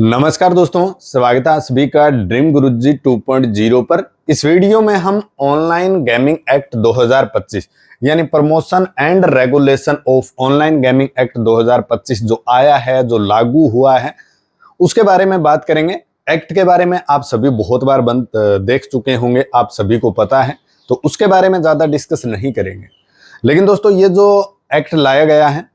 नमस्कार दोस्तों, स्वागत है आप सभी का ड्रीम गुरुजी 2.0 पर। इस वीडियो में हम ऑनलाइन गेमिंग एक्ट 2025 यानी promotion and regulation of online gaming act 2025 जो आया है, जो लागू हुआ है, उसके बारे में बात करेंगे। एक्ट के बारे में आप सभी बहुत बार देख चुके होंगे, आप सभी को पता है, तो उसके बारे में ज्यादा डिस्कस नहीं करेंगे। लेकिन दोस्तों, ये जो एक्ट लाया गया है,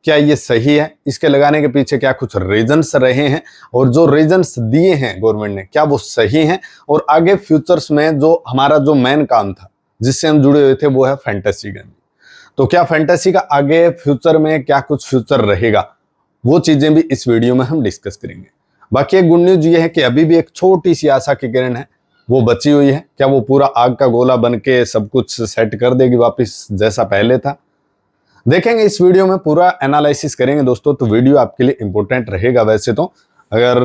क्या ये सही है? इसके लगाने के पीछे क्या कुछ रीजंस रहे हैं, और जो रीजंस दिए हैं गवर्नमेंट ने, क्या वो सही हैं? और आगे फ्यूचर्स में जो हमारा जो मेन काम था, जिससे हम जुड़े हुए थे, वो है फैंटेसी गेम। तो क्या फैंटेसी का आगे फ्यूचर में क्या कुछ फ्यूचर रहेगा, वो चीजें भी इस वीडियो में हम डिस्कस करेंगे। बाकी एक गुड न्यूज ये है कि अभी भी एक छोटी सी आशा की किरण है, वो बची हुई है। क्या वो पूरा आग का गोला बन के सब कुछ सेट कर देगी वापिस जैसा पहले था? देखेंगे इस वीडियो में, पूरा एनालिसिस करेंगे दोस्तों। तो वीडियो आपके लिए इंपॉर्टेंट रहेगा। वैसे तो अगर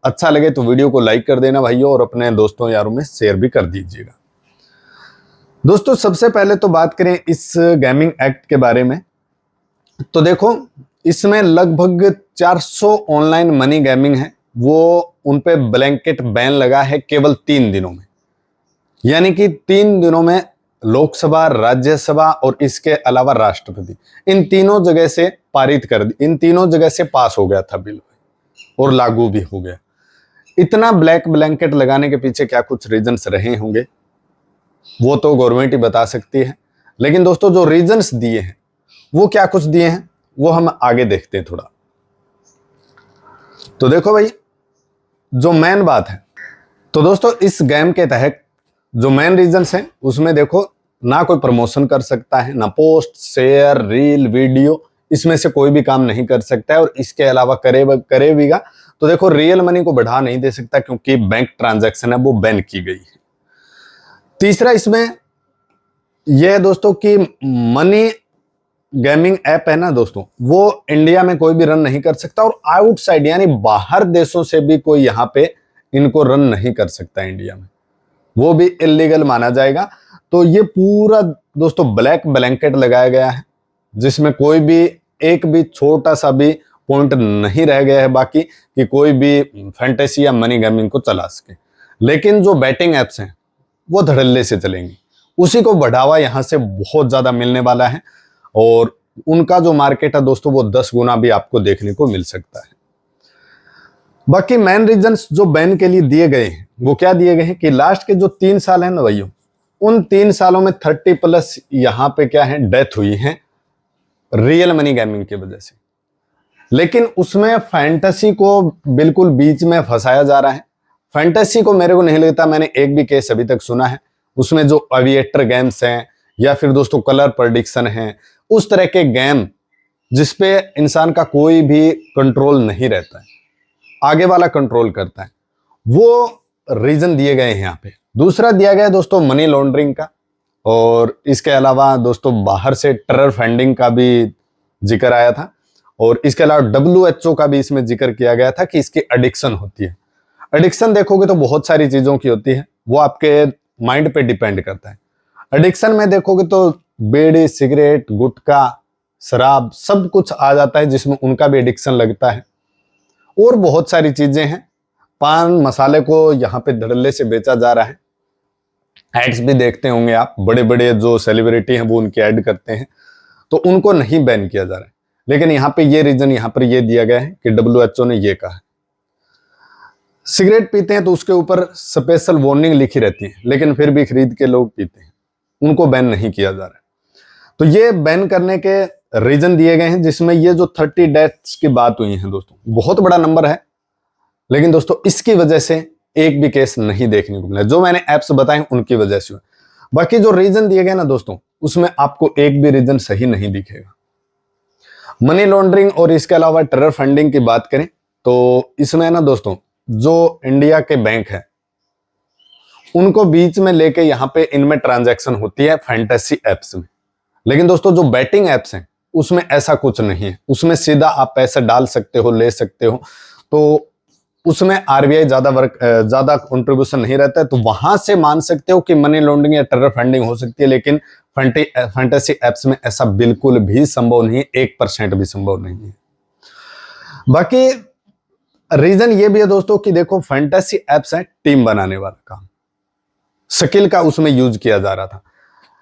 अच्छा लगे तो वीडियो को लाइक कर देना भाइयों, और अपने दोस्तों यारों में शेयर भी कर दीजिएगा। दोस्तों, सबसे पहले तो बात करें इस गेमिंग एक्ट के बारे में, तो देखो, इसमें लगभग 400 ऑनलाइन मनी गेमिंग है, वो उन पे ब्लैंकेट बैन लगा है केवल 3 दिनों में। यानी कि 3 दिनों में लोकसभा, राज्यसभा और इसके अलावा राष्ट्रपति, इन तीनों जगह से पारित कर दी, इन तीनों जगह से पास हो गया था बिल और लागू भी हो गया। इतना ब्लैक ब्लैंकेट लगाने के पीछे क्या कुछ रीजंस रहे होंगे, वो तो गवर्नमेंट ही बता सकती है। लेकिन दोस्तों, जो रीजंस दिए हैं, वो क्या कुछ दिए हैं, वो हम आगे देखते हैं थोड़ा। तो देखो भाई, जो मेन बात है, तो दोस्तों इस गेम के तहत जो मेन रीजंस हैं, उसमें देखो, ना कोई प्रमोशन कर सकता है, ना पोस्ट, शेयर, रील, वीडियो, इसमें से कोई भी काम नहीं कर सकता है। और इसके अलावा करेगा तो देखो, रियल मनी को बढ़ा नहीं दे सकता, क्योंकि बैंक ट्रांजैक्शन है वो बैन की गई है। तीसरा इसमें यह है दोस्तों कि मनी गेमिंग ऐप है ना दोस्तों, वो इंडिया में कोई भी रन नहीं कर सकता, और आउटसाइड यानी बाहर देशों से भी कोई यहाँ पे इनको रन नहीं कर सकता इंडिया में, वो भी इलीगल माना जाएगा। तो ये पूरा दोस्तों ब्लैक ब्लैंकेट लगाया गया है, जिसमें कोई भी एक भी छोटा सा भी पॉइंट नहीं रह गया है बाकी, कि कोई भी फैंटेसी या मनी गेमिंग को चला सके। लेकिन जो बैटिंग एप्स हैं, वो धड़ल्ले से चलेंगी, उसी को बढ़ावा यहां से बहुत ज्यादा मिलने वाला है, और उनका जो मार्केट है दोस्तों, वो 10 गुना भी आपको देखने को मिल सकता है। बाकी मेन रीजंस जो बैन के लिए दिए गए हैं, वो क्या दिए गए हैं कि लास्ट के जो 3 साल है ना भैया, उन 3 सालों में 30+ यहां पे क्या है, डेथ हुई है रियल मनी गेमिंग की वजह से। लेकिन उसमें फैंटेसी को बिल्कुल बीच में फंसाया जा रहा है। फैंटेसी को मेरे को नहीं लगता मैंने एक भी केस अभी तक सुना है। उसमें जो एविएटर गेम्स हैं, या फिर दोस्तों कलर प्रेडिक्शन है, उस तरह के गेम जिसपे इंसान का कोई भी कंट्रोल नहीं रहता है, आगे वाला कंट्रोल करता है, वो रीजन दिए गए हैं यहाँ पे। दूसरा दिया गया है दोस्तों मनी लॉन्ड्रिंग का, और इसके अलावा दोस्तों बाहर से टेरर फंडिंग का भी जिक्र आया था, और इसके अलावा WHO का भी इसमें जिक्र किया गया था कि इसकी एडिक्शन होती है। एडिक्शन देखोगे तो बहुत सारी चीजों की होती है, वो आपके माइंड पे डिपेंड करता है। एडिक्शन में देखोगे तो बीड़ी, सिगरेट, गुटखा, शराब, सब कुछ आ जाता है जिसमें उनका भी एडिक्शन लगता है, और बहुत सारी चीजें हैं। पान मसाले को यहाँ पे धड़ल्ले से बेचा जा रहा है। एड्स भी देखते होंगे आप, बड़े बड़े जो सेलिब्रिटी हैं वो उनके ऐड करते हैं, तो उनको नहीं बैन किया जा रहा है। लेकिन यहाँ पे ये रीजन यहाँ पर ये दिया गया है कि WHO ने ये कहा है। सिगरेट पीते हैं तो उसके ऊपर स्पेशल वार्निंग लिखी रहती है, लेकिन फिर भी खरीद के लोग पीते हैं, उनको बैन नहीं किया जा रहा है। तो ये बैन करने के रीजन दिए गए हैं, जिसमें ये जो 30 डेथ्स की बात हुई है दोस्तों, बहुत बड़ा नंबर है। लेकिन दोस्तों इसकी वजह से एक भी केस नहीं देखने को मिला, जो मैंने एप्स बताए उनकी वजह से। बाकी जो रीजन दिए गए ना दोस्तों, उसमें आपको एक भी रीजन सही नहीं दिखेगा। मनी लॉन्ड्रिंग और इसके अलावा टेरर फंडिंग की बात करें तो इसमें ना दोस्तों, जो इंडिया के बैंक है, उनको बीच में लेके यहाँ पे इनमें ट्रांजैक्शन होती है फैंटेसी एप्स में। लेकिन दोस्तों जो बैटिंग एप्स हैं, उसमें ऐसा कुछ नहीं है। उसमें सीधा आप पैसे डाल सकते हो, ले सकते हो, तो उसमें RBI ज्यादा कंट्रीब्यूशन नहीं रहता है, तो वहां से मान सकते हो कि मनी लॉन्ड्रिंग या टेरर फंडिंग हो सकती है। लेकिन फैंटेसी एप्स में ऐसा बिल्कुल भी संभव नहीं है, 1% भी संभव नहीं है। बाकी रीजन ये भी है दोस्तों कि देखो फैंटेसी एप्स है टीम बनाने वाला काम, स्किल का उसमें यूज किया जा रहा था।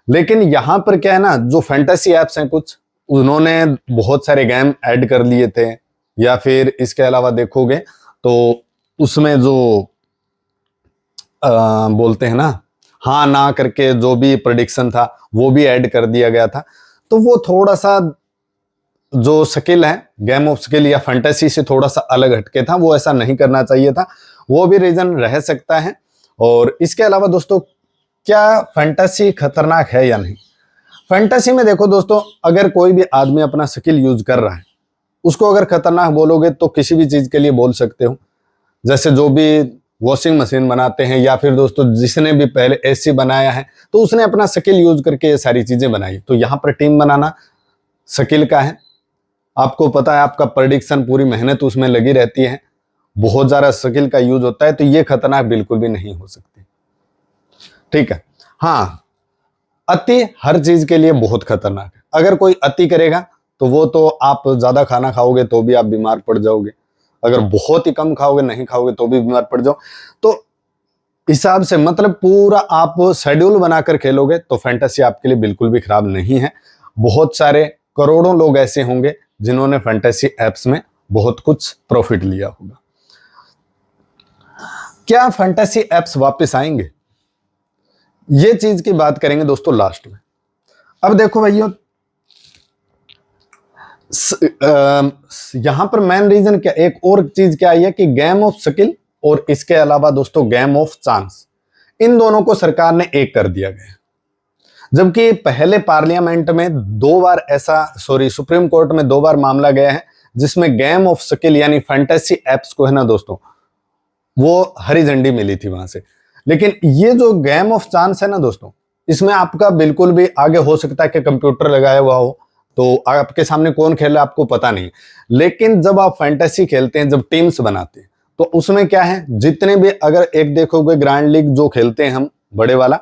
लेकिन यहां पर क्या है ना, जो फैंटेसी एप्स हैं कुछ, उन्होंने बहुत सारे गेम ऐड कर लिए थे, या फिर इसके अलावा देखोगे तो उसमें जो बोलते हैं ना, हाँ ना करके जो भी प्रेडिक्शन था वो भी ऐड कर दिया गया था। तो वो थोड़ा सा जो स्किल है, गेम ऑफ स्किल या फैंटेसी से थोड़ा सा अलग हटके था, वो ऐसा नहीं करना चाहिए था। वो भी रीजन रह सकता है। और इसके अलावा दोस्तों, क्या फैंटेसी खतरनाक है या नहीं? फैंटेसी में देखो दोस्तों, अगर कोई भी आदमी अपना स्किल यूज कर रहा है, उसको अगर खतरनाक बोलोगे तो किसी भी चीज के लिए बोल सकते हो। जैसे जो भी वॉशिंग मशीन बनाते हैं, या फिर दोस्तों जिसने भी पहले एसी बनाया है, तो उसने अपना स्किल यूज करके ये सारी चीजें बनाई। तो यहां पर टीम बनाना स्किल का है। आपको पता है, आपका प्रेडिक्शन, पूरी मेहनत उसमें लगी रहती है, बहुत ज्यादा स्किल का यूज होता है, तो ये खतरनाक बिल्कुल भी नहीं हो सकती। ठीक है। हाँ, अति हर चीज के लिए बहुत खतरनाक है। अगर कोई अति करेगा तो वो तो आप ज्यादा खाना खाओगे तो भी आप बीमार पड़ जाओगे, अगर बहुत ही कम खाओगे, नहीं खाओगे तो भी बीमार पड़ जाओ। तो हिसाब से मतलब पूरा आप शेड्यूल बनाकर खेलोगे तो फैंटेसी आपके लिए बिल्कुल भी खराब नहीं है। बहुत सारे करोड़ों लोग ऐसे होंगे जिन्होंने फैंटेसी एप्स में बहुत कुछ प्रॉफिट लिया होगा। क्या फैंटेसी एप्स वापस आएंगे? ये चीज की बात करेंगे दोस्तों लास्ट में। अब देखो भाइयों, यहां पर मेन रीजन क्या, एक और चीज क्या आई है कि गेम ऑफ स्किल और इसके अलावा दोस्तों गेम ऑफ चांस, इन दोनों को सरकार ने एक कर दिया गया। जबकि पहले पार्लियामेंट में सुप्रीम कोर्ट में 2 बार मामला गया है जिसमें गेम ऑफ स्किल यानी फैंटेसी एप्स को है ना दोस्तों, वो हरी झंडी मिली थी वहां से। लेकिन ये जो गेम ऑफ चांस है ना दोस्तों, इसमें आपका बिल्कुल भी आगे हो सकता है कि कंप्यूटर लगाया हुआ हो, तो आपके सामने कौन खेल रहा है आपको पता नहीं। लेकिन जब आप फैंटेसी खेलते हैं, जब टीम्स बनाते हैं, तो उसमें क्या है, जितने भी, अगर एक देखोगे ग्रैंड लीग जो खेलते हैं हम बड़े वाला,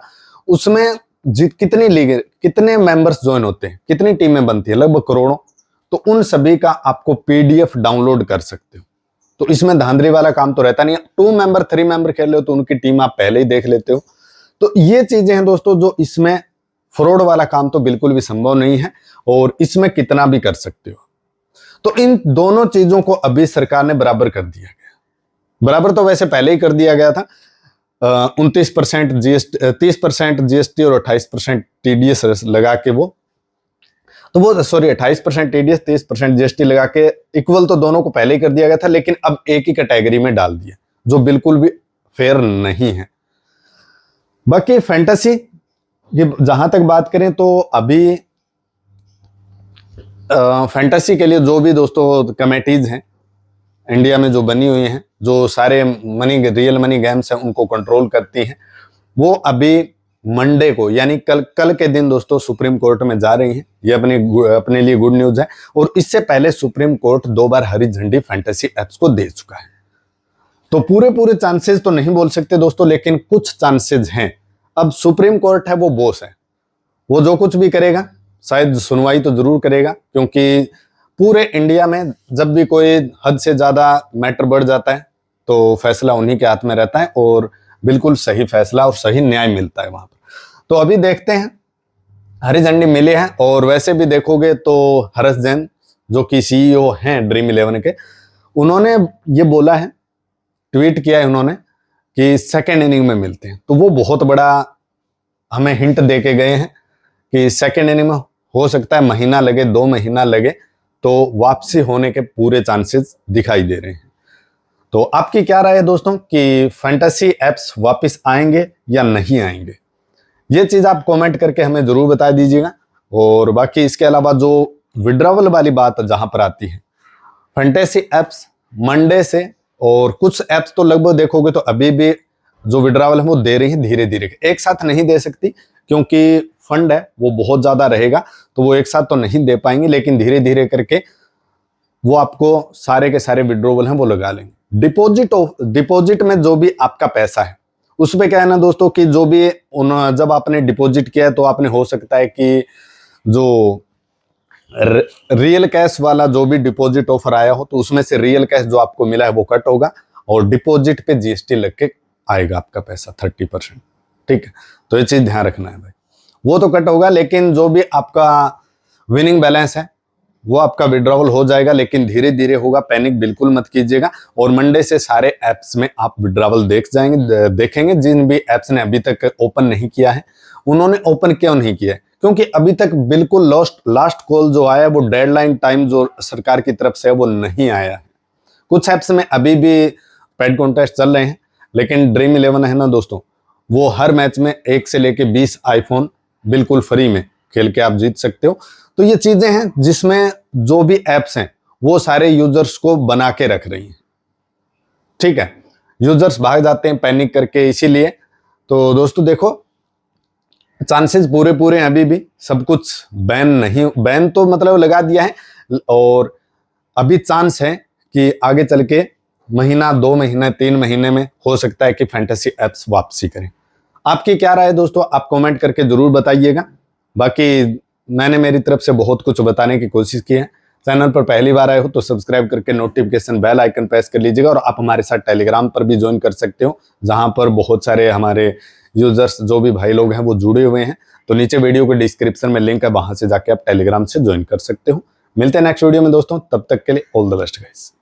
उसमें कितनी लीग, कितने मेंबर्स ज्वाइन होते हैं, कितनी टीमें बनती है, लगभग करोड़ों। तो उन सभी का आपको पीडीएफ डाउनलोड कर सकते हो। तो इसमें धांधली वाला काम तो रहता नहीं है। 2 मेंबर 3 मेंबर खेल रहे हो तो उनकी टीम आप पहले ही देख लेते हो। तो ये चीजें हैं दोस्तों, जो इसमें फ्रॉड वाला काम तो बिल्कुल भी संभव नहीं है, और इसमें कितना भी कर सकते हो। तो इन दोनों चीजों को अभी सरकार ने बराबर कर दिया गया। बराबर तो वैसे पहले ही कर दिया गया था। 29% जीएसटी, 30% जीएसटी और 28% टीडीएस लगा के वो 28% टीडीएस 30% जीएसटी लगा के इक्वल तो दोनों को पहले ही कर दिया गया था। लेकिन अब एक ही कैटेगरी में डाल दिया, जो बिल्कुल भी फेयर नहीं है। बाकी फैंटेसी ये जहां तक बात करें तो अभी फैंटेसी के लिए जो भी दोस्तों कमेटीज हैं इंडिया में जो बनी हुई हैं, जो सारे रियल मनी गेम्स हैं उनको कंट्रोल करती हैं, वो अभी मंडे को यानी कल के दिन दोस्तों सुप्रीम कोर्ट में जा रही हैं। ये अपने लिए गुड न्यूज है। और इससे पहले सुप्रीम कोर्ट 2 बार हरी झंडी फैंटेसी एप्स को दे चुका है। तो पूरे चांसेस तो नहीं बोल सकते दोस्तों, लेकिन कुछ चांसेस हैं। अब सुप्रीम कोर्ट है, वो बॉस है, वो जो कुछ भी करेगा, शायद सुनवाई तो जरूर करेगा, क्योंकि पूरे इंडिया में जब भी कोई हद से ज्यादा मैटर बढ़ जाता है तो फैसला उन्हीं के हाथ में रहता है, और बिल्कुल सही फैसला और सही न्याय मिलता है वहां पर। तो अभी देखते हैं, हरी झंडी मिली है। और वैसे भी देखोगे तो हर्ष जैन जो कि सीईओ हैं ड्रीम 11 के, उन्होंने ये बोला है, ट्वीट किया है उन्होंने कि सेकेंड इनिंग में मिलते हैं। तो वो बहुत बड़ा हमें हिंट दे के गए हैं कि सेकेंड इनिंग में हो सकता है महीना लगे, 2 महीना लगे, तो वापसी होने के पूरे चांसेस दिखाई दे रहे हैं। तो आपकी क्या राय है दोस्तों कि फैंटेसी एप्स वापस आएंगे या नहीं आएंगे? ये चीज आप कमेंट करके हमें जरूर बता दीजिएगा। और बाकी इसके अलावा जो विड्रॉवल वाली बात जहां पर आती है, फैंटेसी एप्स मंडे से, और कुछ एप्स तो लगभग देखोगे तो अभी भी जो विड्रॉवल है वो दे रही है धीरे धीरे, एक साथ नहीं दे सकती क्योंकि फंड है वो बहुत ज्यादा रहेगा, तो वो एक साथ तो नहीं दे पाएंगे, लेकिन धीरे धीरे करके वो आपको सारे के सारे विड्रॉवल हैं वो लगा लेंगे। डिपॉजिट में जो भी आपका पैसा है उस पे क्या है ना दोस्तों कि जो भी जब आपने डिपॉजिट किया है तो आपने हो सकता है कि जो रियल कैश वाला जो भी डिपॉजिट ऑफर आया हो तो उसमें से रियल कैश जो आपको मिला है वो कट होगा और डिपॉजिट पे जीएसटी लग के आएगा आपका पैसा 30%। ठीक है, तो ये चीज ध्यान रखना है भाई, वो तो कट होगा, लेकिन जो भी आपका विनिंग बैलेंस है वो आपका विड्रॉवल हो जाएगा, लेकिन धीरे धीरे होगा, पैनिक बिल्कुल मत कीजिएगा। और मंडे से सारे एप्स में आप विड्रॉवल देखेंगे। जिन भी एप्स ने अभी तक ओपन नहीं किया है उन्होंने ओपन क्यों नहीं किया है, क्योंकि अभी तक बिल्कुल लास्ट कॉल जो आया है वो डेडलाइन टाइम जो सरकार की तरफ से है वो नहीं आया है। कुछ ऐप्स में अभी भी पेड कॉन्टेस्ट चल रहे हैं, लेकिन ड्रीम 11 है ना दोस्तों, वो हर मैच में 1 से लेके 20 आईफोन बिल्कुल फ्री में खेल के आप जीत सकते हो। तो ये चीजें हैं जिसमें जो भी एप्स हैं वो सारे यूजर्स को बना के रख रही हैं। ठीक है, यूजर्स भाग जाते हैं पैनिक करके, इसीलिए तो दोस्तों देखो चांसेस पूरे हैं, अभी भी सब कुछ बैन तो मतलब लगा दिया है, और अभी चांस है कि आगे चल के महीना 2 महीने 3 महीने में हो सकता है कि फैंटेसी एप्स वापसी करें। आपकी क्या राय है दोस्तों, आप कमेंट करके जरूर बताइएगा। बाकी मैंने मेरी तरफ से बहुत कुछ बताने की कोशिश की है। चैनल पर पहली बार आए हो तो सब्सक्राइब करके नोटिफिकेशन बेल आइकन प्रेस कर लीजिएगा, और आप हमारे साथ टेलीग्राम पर भी ज्वाइन कर सकते हो, जहां पर बहुत सारे हमारे यूजर्स जो भी भाई लोग हैं वो जुड़े हुए हैं। तो नीचे वीडियो के डिस्क्रिप्शन में लिंक है, वहां से जाके आप टेलीग्राम से ज्वाइन कर सकते हो। मिलते हैं नेक्स्ट वीडियो में दोस्तों, तब तक के लिए ऑल द बेस्ट गाइस।